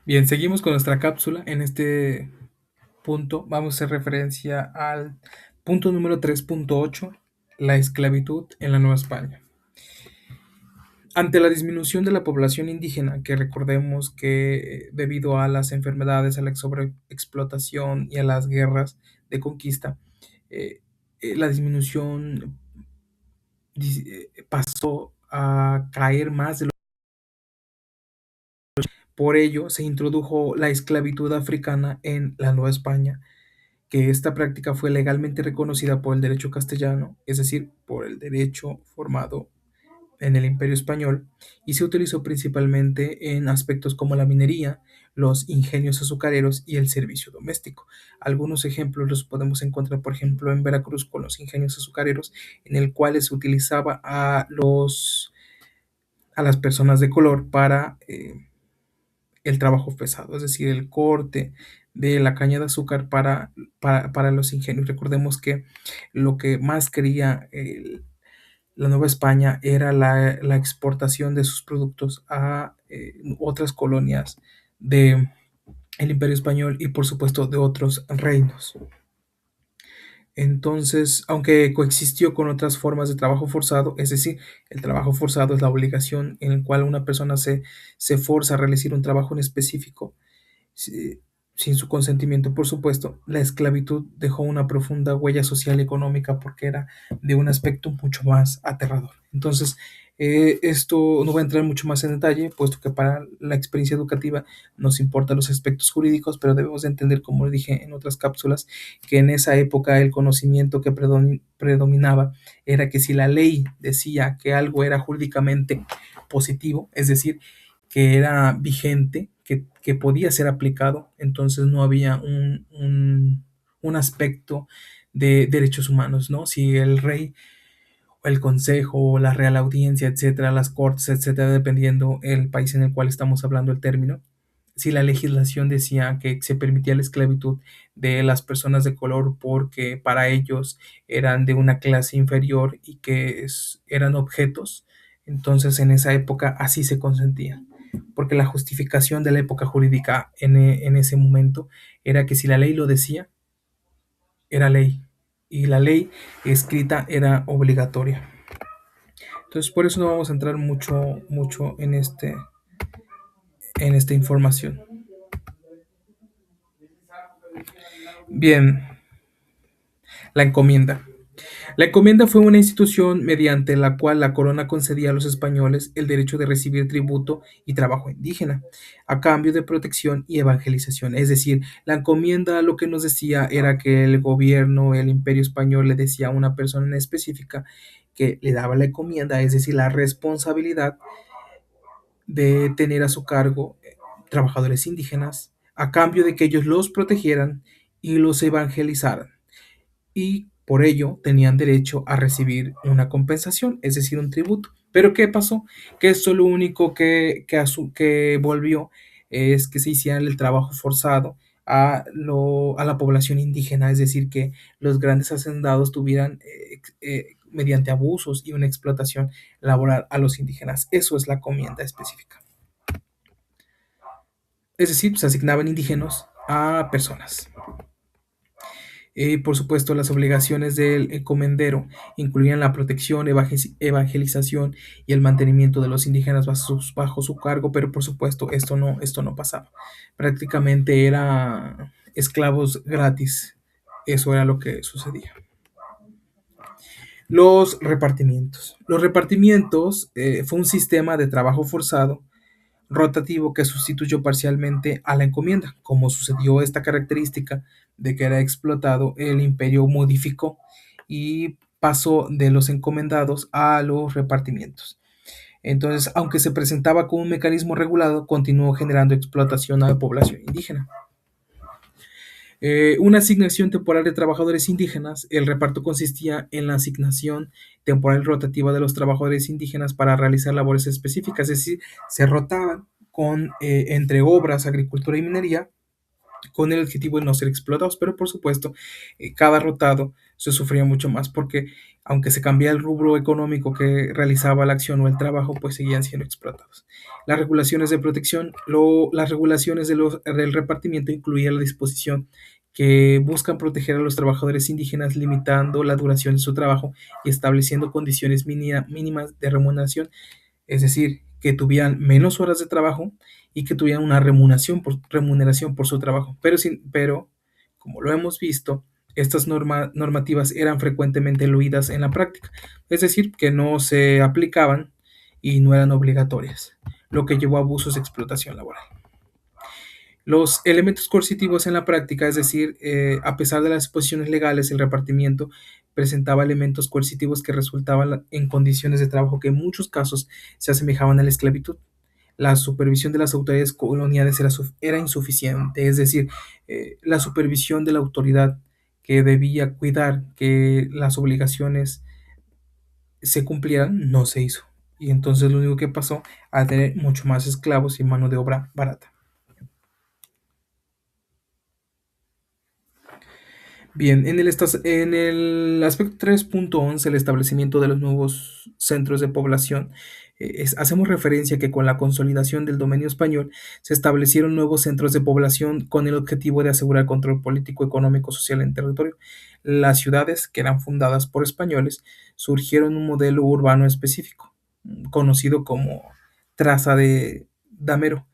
Bien, seguimos con nuestra cápsula. En este punto vamos a hacer referencia al punto número 3.8, la esclavitud en la Nueva España. Ante la disminución de la población indígena, que recordemos que debido a las enfermedades, a la sobreexplotación y a las guerras de conquista, la disminución pasó a caer más de lo. Por ello, se introdujo la esclavitud africana en la Nueva España, que esta práctica fue legalmente reconocida por el derecho castellano, es decir, por el derecho formado en el Imperio Español, y se utilizó principalmente en aspectos como la minería, los ingenios azucareros y el servicio doméstico. Algunos ejemplos los podemos encontrar, por ejemplo, en Veracruz con los ingenios azucareros, en el cual se utilizaba a las personas de color para el trabajo pesado, es decir, el corte de la caña de azúcar para los ingenios. Recordemos que lo que más quería la Nueva España era la exportación de sus productos a otras colonias del Imperio Español y por supuesto de otros reinos. Entonces, aunque coexistió con otras formas de trabajo forzado, es decir, el trabajo forzado es la obligación en la cual una persona se forza a realizar un trabajo en específico, si- sin su consentimiento, por supuesto. La esclavitud dejó una profunda huella social y económica porque era de un aspecto mucho más aterrador. Entonces, esto no voy a entrar mucho más en detalle, puesto que para la experiencia educativa nos importan los aspectos jurídicos, pero debemos de entender, como dije en otras cápsulas, que en esa época el conocimiento que predominaba era que si la ley decía que algo era jurídicamente positivo, es decir, que era vigente, que podía ser aplicado, entonces no había un aspecto de derechos humanos, ¿no? Si el rey o el consejo o la real audiencia, etcétera, las cortes, etcétera, dependiendo el país en el cual estamos hablando el término, si la legislación decía que se permitía la esclavitud de las personas de color porque para ellos eran de una clase inferior y que eran objetos, entonces en esa época así se consentía, porque la justificación de la época jurídica en ese momento era que si la ley lo decía, era ley, y la ley escrita era obligatoria. Entonces por eso no vamos a entrar mucho en esta información. Bien, la encomienda. La encomienda fue una institución mediante la cual la corona concedía a los españoles el derecho de recibir tributo y trabajo indígena, a cambio de protección y evangelización. Es decir, la encomienda lo que nos decía era que el gobierno, el imperio español le decía a una persona en específica que le daba la encomienda, es decir, la responsabilidad de tener a su cargo trabajadores indígenas, a cambio de que ellos los protegieran y los evangelizaran, y por ello tenían derecho a recibir una compensación, es decir, un tributo. Pero ¿qué pasó? Que esto lo único que volvió es que se hiciera el trabajo forzado a la población indígena, es decir, que los grandes hacendados tuvieran, mediante abusos y una explotación laboral a los indígenas. Eso es la comienda específica. Es decir, se asignaban indígenas a personas. Por supuesto, las obligaciones del encomendero incluían la protección, evangelización y el mantenimiento de los indígenas bajo su cargo, pero por supuesto esto no pasaba. Prácticamente era esclavos gratis. Eso era lo que sucedía. Los repartimientos. Los repartimientos fue un sistema de trabajo forzado rotativo que sustituyó parcialmente a la encomienda. Como sucedió esta característica de que era explotado, el imperio modificó y pasó de los encomendados a los repartimientos. Entonces, aunque se presentaba como un mecanismo regulado, continuó generando explotación a la población indígena. Una asignación temporal de trabajadores indígenas. El reparto consistía en la asignación temporal rotativa de los trabajadores indígenas para realizar labores específicas, es decir, se rotaban entre obras, agricultura y minería con el objetivo de no ser explotados, pero por supuesto, cada rotado se sufría mucho más porque aunque se cambia el rubro económico que realizaba la acción o el trabajo, pues seguían siendo explotados. Las regulaciones de protección, las regulaciones del repartimiento incluían la disposición que buscan proteger a los trabajadores indígenas limitando la duración de su trabajo y estableciendo condiciones mínimas de remuneración, es decir, que tuvieran menos horas de trabajo y que tuvieran una remuneración por su trabajo. Pero, como lo hemos visto, estas normativas eran frecuentemente eludidas en la práctica, es decir, que no se aplicaban y no eran obligatorias, lo que llevó a abusos de explotación laboral. Los elementos coercitivos en la práctica, es decir, a pesar de las disposiciones legales, el repartimiento presentaba elementos coercitivos que resultaban en condiciones de trabajo que en muchos casos se asemejaban a la esclavitud. La supervisión de las autoridades coloniales era insuficiente, es decir, la supervisión de la autoridad que debía cuidar que las obligaciones se cumplieran no se hizo. Y entonces lo único que pasó a tener mucho más esclavos y mano de obra barata. Bien, en el aspecto 3.11, el establecimiento de los nuevos centros de población, hacemos referencia que con la consolidación del dominio español se establecieron nuevos centros de población con el objetivo de asegurar control político, económico, social en territorio. Las ciudades, que eran fundadas por españoles, surgieron un modelo urbano específico, conocido como traza de Damero,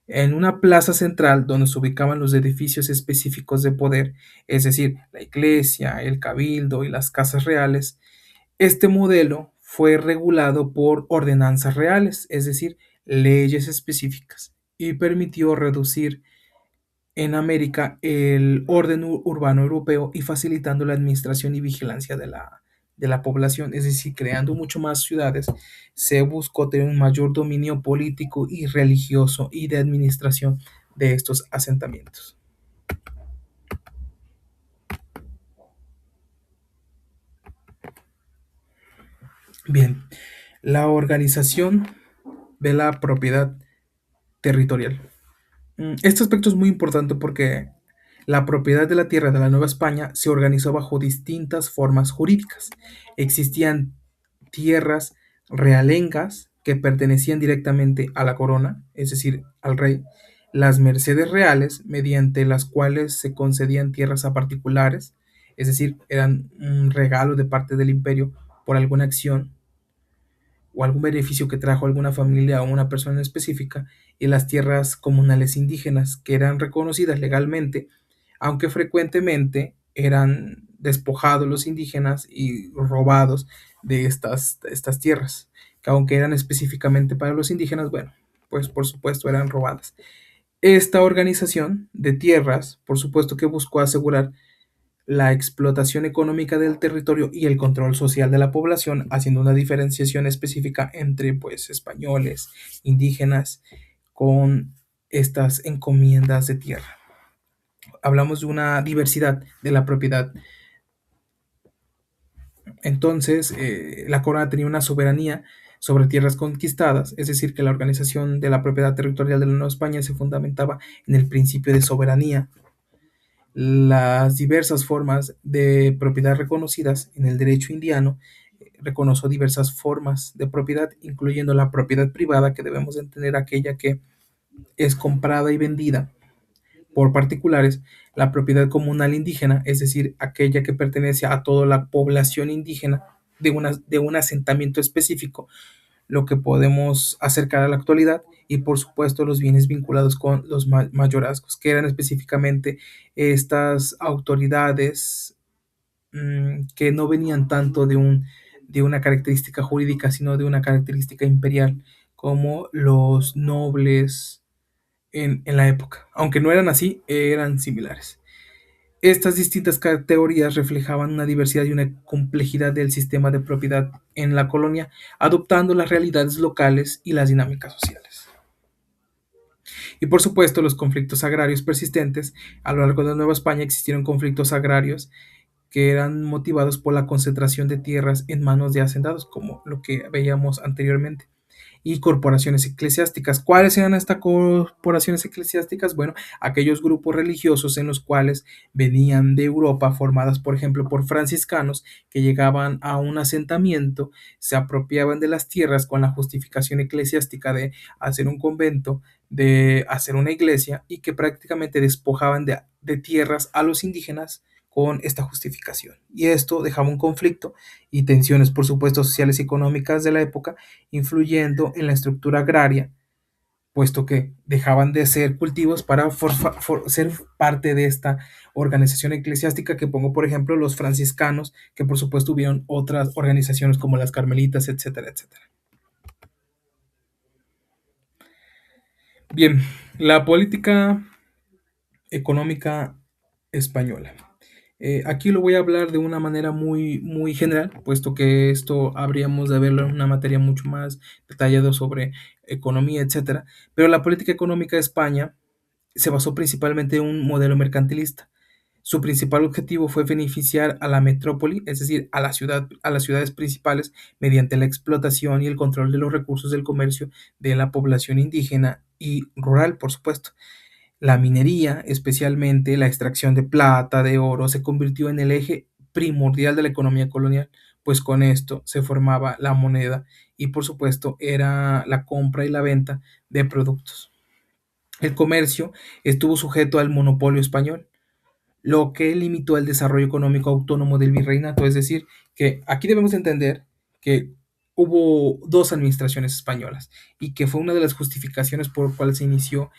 en una plaza central donde se ubicaban los edificios específicos de poder, es decir, la iglesia, el cabildo y las casas reales. Este modelo fue regulado por ordenanzas reales, es decir, leyes específicas, y permitió reducir en América el orden urbano europeo y facilitando la administración y vigilancia de la población, es decir, creando mucho más ciudades, se buscó tener un mayor dominio político y religioso y de administración de estos asentamientos. Bien, la organización de la propiedad territorial. Este aspecto es muy importante porque la propiedad de la tierra de la Nueva España se organizó bajo distintas formas jurídicas. Existían tierras realengas que pertenecían directamente a la corona, es decir, al rey, las mercedes reales, mediante las cuales se concedían tierras a particulares, es decir, eran un regalo de parte del imperio por alguna acción o algún beneficio que trajo alguna familia o una persona específica, y las tierras comunales indígenas, que eran reconocidas legalmente, aunque frecuentemente eran despojados los indígenas y robados de estas tierras, que aunque eran específicamente para los indígenas, bueno, pues por supuesto eran robadas. Esta organización de tierras, por supuesto que buscó asegurar la explotación económica del territorio y el control social de la población, haciendo una diferenciación específica entre pues españoles, indígenas, con estas encomiendas de tierra. Hablamos de una diversidad de la propiedad. Entonces, la corona tenía una soberanía sobre tierras conquistadas, es decir, que la organización de la propiedad territorial de la Nueva España se fundamentaba en el principio de soberanía. Las diversas formas de propiedad reconocidas en el derecho indiano reconoció diversas formas de propiedad, incluyendo la propiedad privada, que debemos entender aquella que es comprada y vendida por particulares, la propiedad comunal indígena, es decir, aquella que pertenece a toda la población indígena de un asentamiento específico, lo que podemos acercar a la actualidad, y por supuesto los bienes vinculados con los mayorazgos, que eran específicamente estas autoridades que no venían tanto de una característica jurídica, sino de una característica imperial, como los nobles en la época. Aunque no eran así, eran similares. Estas distintas categorías reflejaban una diversidad y una complejidad del sistema de propiedad en la colonia, adoptando las realidades locales y las dinámicas sociales. Y por supuesto, los conflictos agrarios persistentes. A lo largo de Nueva España existieron conflictos agrarios que eran motivados por la concentración de tierras en manos de hacendados, como lo que veíamos anteriormente. y corporaciones eclesiásticas. ¿Cuáles eran estas corporaciones eclesiásticas? Bueno, aquellos grupos religiosos en los cuales venían de Europa, formadas, por ejemplo, por franciscanos que llegaban a un asentamiento, se apropiaban de las tierras con la justificación eclesiástica de hacer un convento, de hacer una iglesia y que prácticamente despojaban de tierras a los indígenas con esta justificación. Y esto dejaba un conflicto y tensiones, por supuesto, sociales y económicas de la época, influyendo en la estructura agraria, puesto que dejaban de ser cultivos para ser parte de esta organización eclesiástica que pongo, por ejemplo, los franciscanos, que por supuesto hubieron otras organizaciones como las carmelitas, etcétera, etcétera. Bien, la política económica española. Aquí lo voy a hablar de una manera muy general, puesto que esto habríamos de verlo en una materia mucho más detallada sobre economía, etcétera. Pero la política económica de España se basó principalmente en un modelo mercantilista. Su principal objetivo fue beneficiar a la metrópoli, es decir, a las ciudades principales, mediante la explotación y el control de los recursos del comercio de la población indígena y rural, por supuesto. La minería, especialmente la extracción de plata, de oro, se convirtió en el eje primordial de la economía colonial, pues con esto se formaba la moneda y por supuesto era la compra y la venta de productos. El comercio estuvo sujeto al monopolio español, lo que limitó el desarrollo económico autónomo del virreinato. Es decir, que aquí debemos entender que hubo dos administraciones españolas y que fue una de las justificaciones por cuales se inició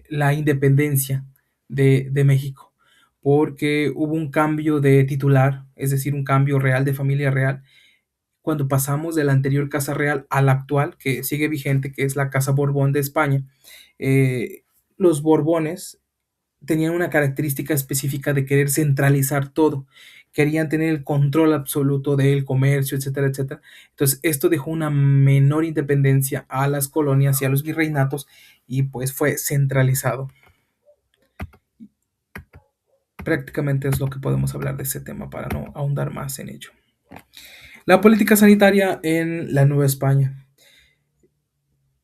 la independencia de México, porque hubo un cambio de titular, es decir, un cambio real de familia real, cuando pasamos de la anterior Casa Real a la actual, que sigue vigente, que es la Casa Borbón de España. Los Borbones tenían una característica específica de querer centralizar todo. Querían tener el control absoluto del comercio, etcétera, etcétera. Entonces, esto dejó una menor independencia a las colonias y a los virreinatos y pues fue centralizado. Prácticamente es lo que podemos hablar de ese tema para no ahondar más en ello. La política sanitaria en la Nueva España.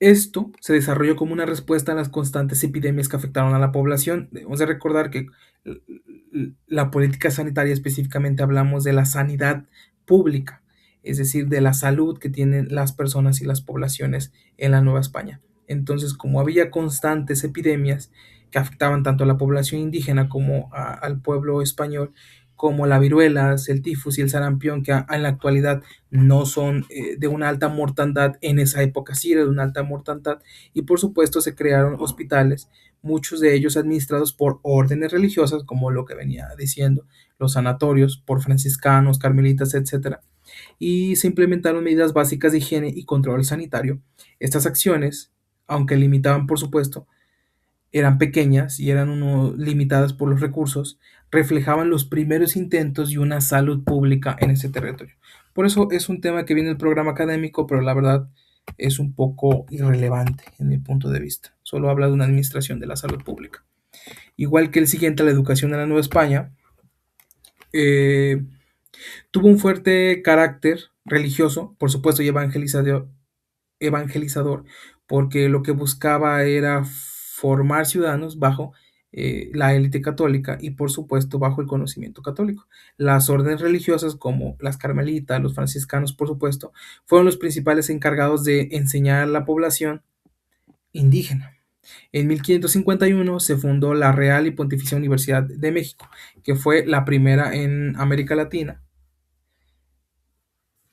Esto se desarrolló como una respuesta a las constantes epidemias que afectaron a la población. Debemos de recordar que la política sanitaria, específicamente hablamos de la sanidad pública, es decir, de la salud que tienen las personas y las poblaciones en la Nueva España. Entonces, como había constantes epidemias que afectaban tanto a la población indígena como al pueblo español, como la viruela, el tifus y el sarampión, que en la actualidad no son de una alta mortandad, en esa época sí era de una alta mortandad, y por supuesto se crearon hospitales, muchos de ellos administrados por órdenes religiosas, como lo que venía diciendo, los sanatorios por franciscanos, carmelitas, etcétera, y se implementaron medidas básicas de higiene y control sanitario. Estas acciones, aunque limitaban por supuesto, eran pequeñas y eran limitadas por los recursos, reflejaban los primeros intentos de una salud pública en ese territorio. Por eso es un tema que viene del programa académico, pero la verdad es un poco irrelevante en mi punto de vista. Solo habla de una administración de la salud pública. Igual que el siguiente, la educación en la Nueva España, eh, tuvo un fuerte carácter religioso, por supuesto, y evangelizador, porque lo que buscaba era formar ciudadanos bajo la élite católica y por supuesto bajo el conocimiento católico. Las órdenes religiosas como las carmelitas, los franciscanos por supuesto, fueron los principales encargados de enseñar a la población indígena. En 1551 se fundó la Real y Pontificia Universidad de México, que fue la primera en América Latina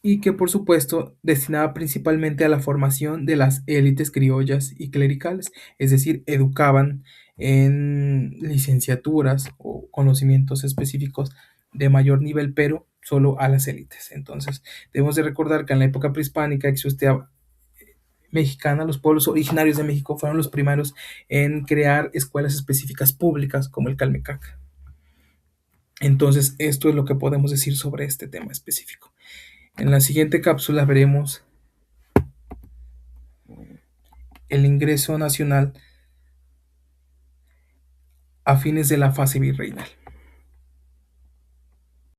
y que por supuesto destinaba principalmente a la formación de las élites criollas y clericales, es decir, educaban en licenciaturas o conocimientos específicos de mayor nivel, pero solo a las élites. Entonces, debemos de recordar que en la época prehispánica existía mexicana, los pueblos originarios de México fueron los primeros en crear escuelas específicas públicas como el Calmecac. Entonces, esto es lo que podemos decir sobre este tema específico. En la siguiente cápsula veremos el ingreso nacional a fines de la fase virreinal.